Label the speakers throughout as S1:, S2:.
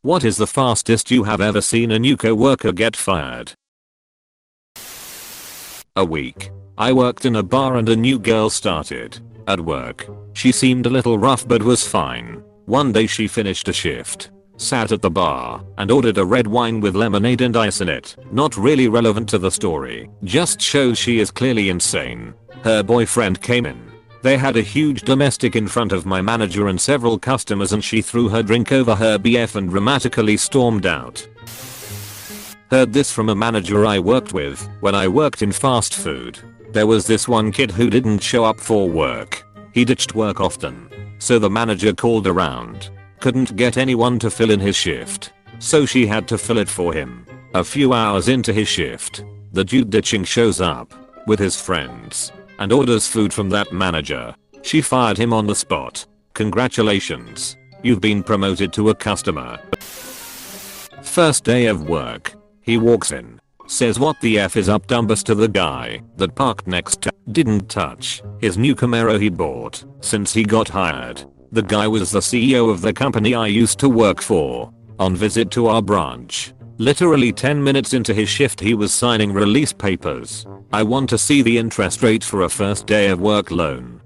S1: What is the fastest you have ever seen a new coworker get fired? A week. I worked in a bar and a new girl started at work. She seemed a little rough but was fine. One day she finished a shift, sat at the bar, and ordered a red wine with lemonade and ice in it. Not really relevant to the story, just shows she is clearly insane. Her boyfriend came in. They had a huge domestic in front of my manager and several customers, and she threw her drink over her BF and dramatically stormed out. Heard this from a manager I worked with when I worked in fast food. There was this one kid who didn't show up for work. He ditched work often. So the manager called around. Couldn't get anyone to fill in his shift. So she had to fill it for him. A few hours into his shift, the dude ditching shows up with his friends and orders food from that manager. She fired him on the spot. Congratulations. You've been promoted to a customer. First day of work. He walks in. Says what the F is up dumbest to the guy that parked next to. Didn't touch his new Camaro he bought since he got hired. The guy was the CEO of the company I used to work for. On visit to our branch. Literally 10 minutes into his shift he was signing release papers. I want to see the interest rate for a first day of work loan.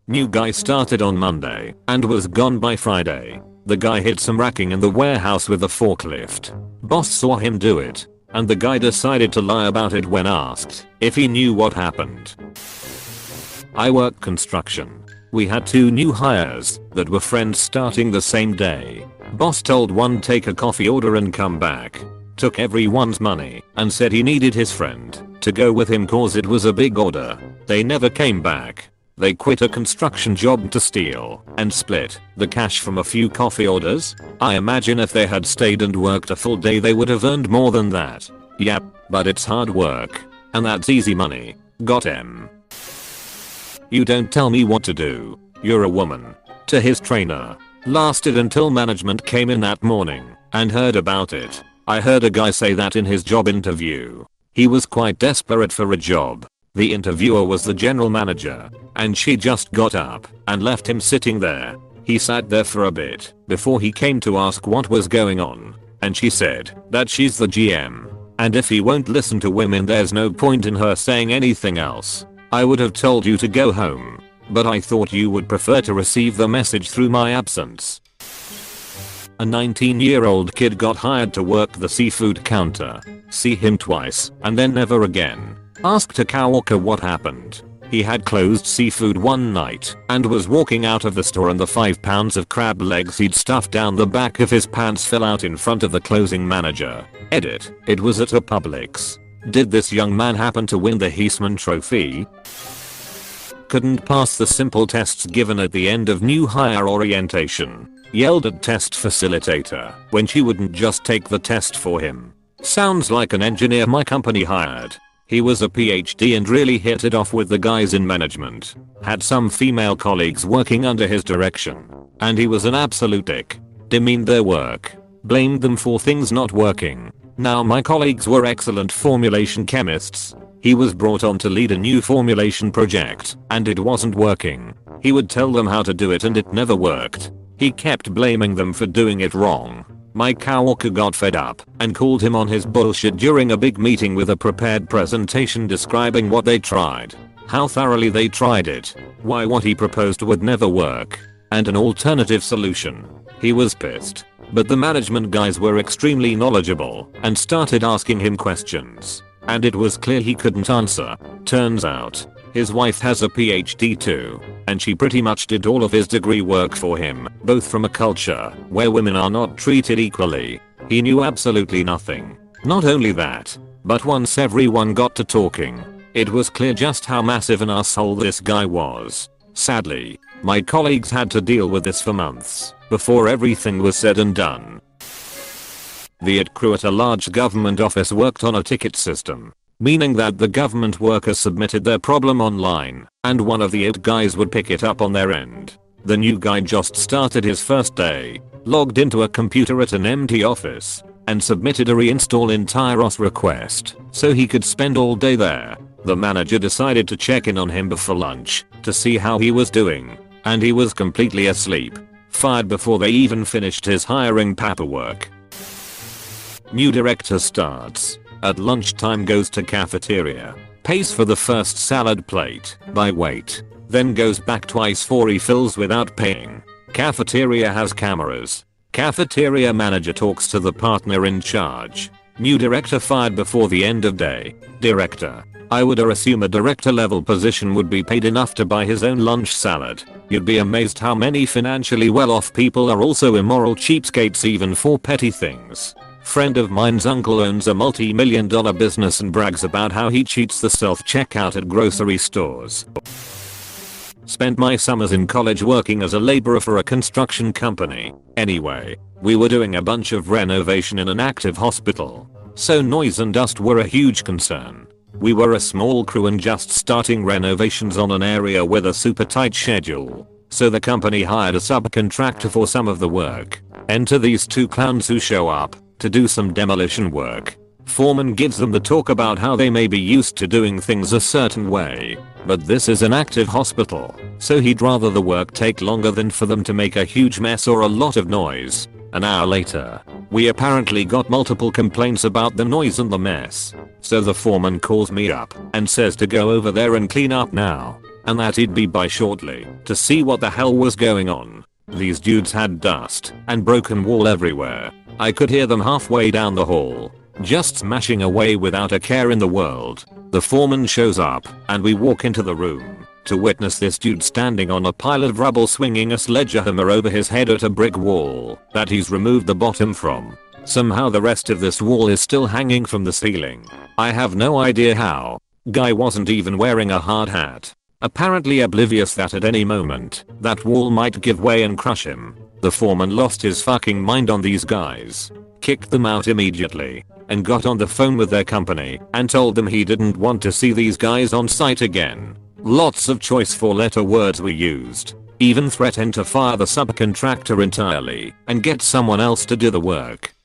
S1: New guy started on Monday and was gone by Friday. The guy hit some racking in the warehouse with a forklift. Boss saw him do it, and the guy decided to lie about it when asked if he knew what happened. I work construction. We had 2 new hires that were friends starting the same day. Boss told one take a coffee order and come back. Took everyone's money and said he needed his friend to go with him cause it was a big order. They never came back. They quit a construction job to steal and split the cash from a few coffee orders. I imagine if they had stayed and worked a full day they would have earned more than that. Yep, but it's hard work. And that's easy money. Got him. You don't tell me what to do. You're a woman. To his trainer. Lasted until management came in that morning and heard about it. I heard a guy say that in his job interview. He was quite desperate for a job. The interviewer was the general manager, and she just got up and left him sitting there. He sat there for a bit before he came to ask what was going on, and she said that she's the GM, and if he won't listen to women there's no point in her saying anything else. I would have told you to go home, but I thought you would prefer to receive the message through my absence. A 19-year-old kid got hired to work the seafood counter. See him twice and then never again. Asked a coworker what happened. He had closed seafood one night and was walking out of the store and the 5 pounds of crab legs he'd stuffed down the back of his pants fell out in front of the closing manager. Edit. It was at a Publix. Did this young man happen to win the Heisman Trophy? Couldn't pass the simple tests given at the end of new hire orientation. Yelled at test facilitator when she wouldn't just take the test for him. Sounds like an engineer my company hired. He was a PhD and really hit it off with the guys in management. Had some female colleagues working under his direction. And he was an absolute dick. Demeaned their work. Blamed them for things not working. Now my colleagues were excellent formulation chemists. He was brought on to lead a new formulation project and it wasn't working. He would tell them how to do it and it never worked. He kept blaming them for doing it wrong. My coworker got fed up and called him on his bullshit during a big meeting with a prepared presentation describing what they tried, how thoroughly they tried it, why what he proposed would never work, and an alternative solution. He was pissed, but the management guys were extremely knowledgeable and started asking him questions, and it was clear he couldn't answer. Turns out, his wife has a PhD too, and she pretty much did all of his degree work for him, both from a culture where women are not treated equally. He knew absolutely nothing. Not only that, but once everyone got to talking, it was clear just how massive an asshole this guy was. Sadly, my colleagues had to deal with this for months before everything was said and done. The IT crew at a large government office worked on a ticket system, meaning that the government workers submitted their problem online and one of the IT guys would pick it up on their end. The new guy just started his first day, logged into a computer at an empty office, and submitted a reinstall entire OS request so he could spend all day there. The manager decided to check in on him before lunch to see how he was doing, and he was completely asleep. Fired before they even finished his hiring paperwork. New director starts. At lunchtime goes to cafeteria. Pays for the first salad plate by weight. Then goes back twice for refills without paying. Cafeteria has cameras. Cafeteria manager talks to the partner in charge. New director fired before the end of day. Director. I would assume a director level position would be paid enough to buy his own lunch salad. You'd be amazed how many financially well-off people are also immoral cheapskates even for petty things. Friend of mine's uncle owns a multi-million-dollar business and brags about how he cheats the self-checkout at grocery stores. Spent my summers in college working as a laborer for a construction company. Anyway, we were doing a bunch of renovation in an active hospital. So noise and dust were a huge concern. We were a small crew and just starting renovations on an area with a super tight schedule. So the company hired a subcontractor for some of the work. Enter these two clowns who show up to do some demolition work. Foreman gives them the talk about how they may be used to doing things a certain way, but this is an active hospital, so he'd rather the work take longer than for them to make a huge mess or a lot of noise. An hour later, we apparently got multiple complaints about the noise and the mess, so the foreman calls me up and says to go over there and clean up now, and that he'd be by shortly to see what the hell was going on. These dudes had dust and broken wall everywhere. I could hear them halfway down the hall, just smashing away without a care in the world. The foreman shows up and we walk into the room to witness this dude standing on a pile of rubble swinging a sledgehammer over his head at a brick wall that he's removed the bottom from. Somehow the rest of this wall is still hanging from the ceiling. I have no idea how. Guy wasn't even wearing a hard hat. Apparently oblivious that at any moment, that wall might give way and crush him. The foreman lost his fucking mind on these guys, kicked them out immediately, and got on the phone with their company and told them he didn't want to see these guys on site again. Lots of choice four-letter words were used. Even threatened to fire the subcontractor entirely and get someone else to do the work.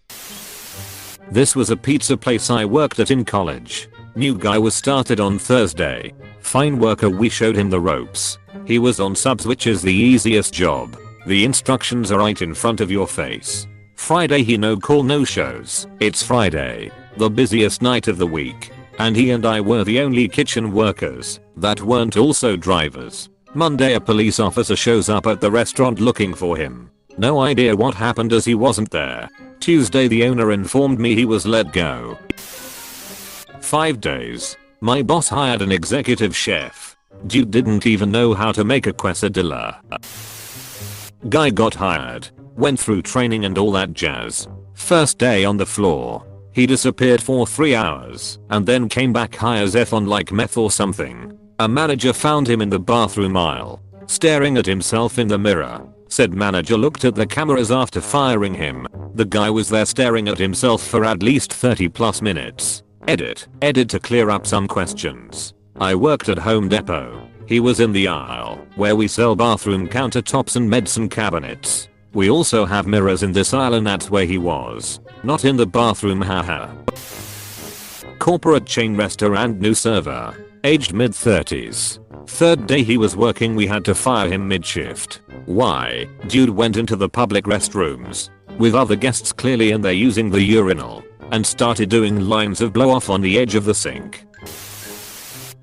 S1: This was a pizza place I worked at in college. New guy was started on Thursday. Fine worker, we showed him the ropes. He was on subs, which is the easiest job. The instructions are right in front of your face. Friday he no call no shows. It's Friday, the busiest night of the week, and he and I were the only kitchen workers that weren't also drivers. Monday a police officer shows up at the restaurant looking for him. No idea what happened as he wasn't there. Tuesday the owner informed me he was let go. 5 days. My boss hired an executive chef. Dude didn't even know how to make a quesadilla. Guy got hired, went through training and all that jazz. First day on the floor, he disappeared for 3 hours and then came back high as F on like meth or something. A manager found him in the bathroom aisle, staring at himself in the mirror. Said manager looked at the cameras after firing him. The guy was there staring at himself for at least 30+ minutes. Edit to clear up some questions. I worked at Home Depot. He was in the aisle where we sell bathroom countertops and medicine cabinets. We also have mirrors in this aisle and that's where he was. Not in the bathroom, haha. Corporate chain restaurant, new server. Aged mid-30s. Third day he was working, we had to fire him mid-shift. Why? Dude went into the public restrooms with other guests clearly and they're using the urinal and started doing lines of blow off on the edge of the sink.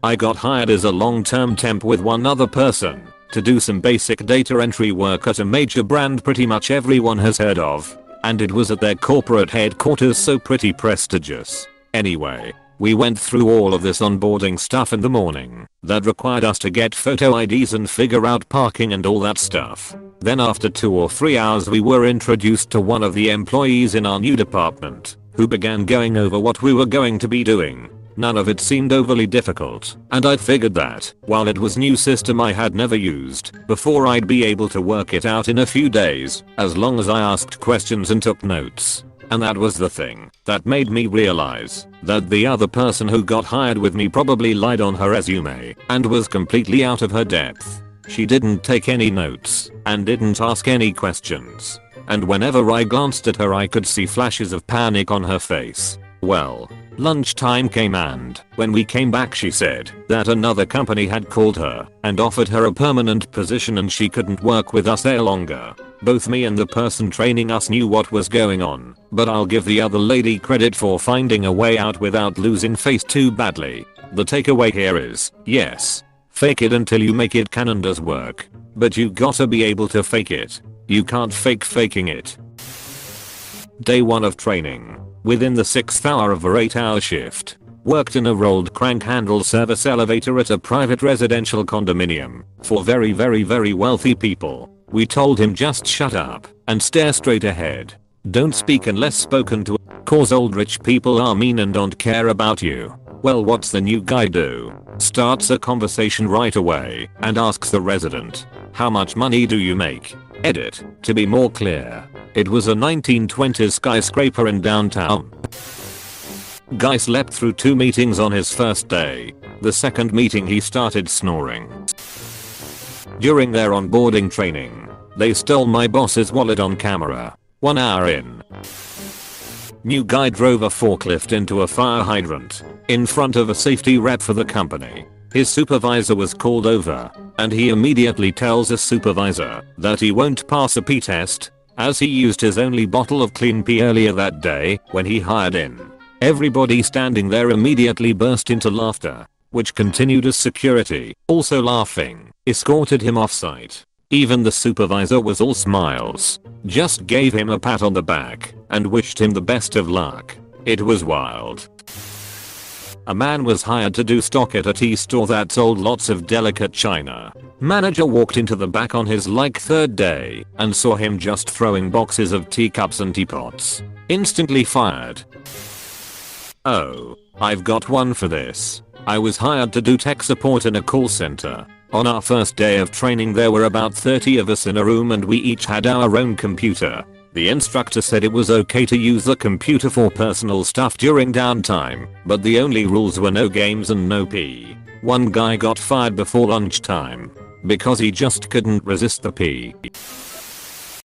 S1: I got hired as a long-term temp with one other person to do some basic data entry work at a major brand pretty much everyone has heard of, and it was at their corporate headquarters, so pretty prestigious. Anyway, we went through all of this onboarding stuff in the morning that required us to get photo IDs and figure out parking and all that stuff. Then after 2 or 3 hours we were introduced to one of the employees in our new department, who began going over what we were going to be doing. None of it seemed overly difficult, and I'd figured that, while it was new system I had never used before, I'd be able to work it out in a few days, as long as I asked questions and took notes. And that was the thing that made me realize that the other person who got hired with me probably lied on her resume and was completely out of her depth. She didn't take any notes and didn't ask any questions. And whenever I glanced at her I could see flashes of panic on her face. Well, lunchtime came and when we came back she said that another company had called her and offered her a permanent position and she couldn't work with us there longer. Both me and the person training us knew what was going on, but I'll give the other lady credit for finding a way out without losing face too badly. The takeaway here is, yes, fake it until you make it canon does work, but you gotta be able to fake it. You can't fake faking it. Day 1 of training. Within the 6th hour of a 8-hour shift. Worked in a rolled crank handle service elevator at a private residential condominium for very wealthy people. We told him just shut up and stare straight ahead. Don't speak unless spoken to, cause old rich people are mean and don't care about you. Well, what's the new guy do? Starts a conversation right away and asks the resident, how much money do you make? Edit. To be more clear, it was a 1920s skyscraper in downtown. Guy slept through 2 meetings on his first day. The second meeting he started snoring. During their onboarding training, they stole my boss's wallet on camera. 1 hour in. New guy drove a forklift into a fire hydrant in front of a safety rep for the company. His supervisor was called over, and he immediately tells his supervisor that he won't pass a pee test, as he used his only bottle of clean pee earlier that day when he hired in. Everybody standing there immediately burst into laughter, which continued as security, also laughing, escorted him off-site. Even the supervisor was all smiles, just gave him a pat on the back, and wished him the best of luck. It was wild. A man was hired to do stock at a tea store that sold lots of delicate china. Manager walked into the back on his 3rd day and saw him just throwing boxes of teacups and teapots. Instantly fired. Oh, I've got one for this. I was hired to do tech support in a call center. On our first day of training there were about 30 of us in a room and we each had our own computer. The instructor said it was okay to use the computer for personal stuff during downtime, but the only rules were no games and no pee. One guy got fired before lunchtime because he just couldn't resist the pee.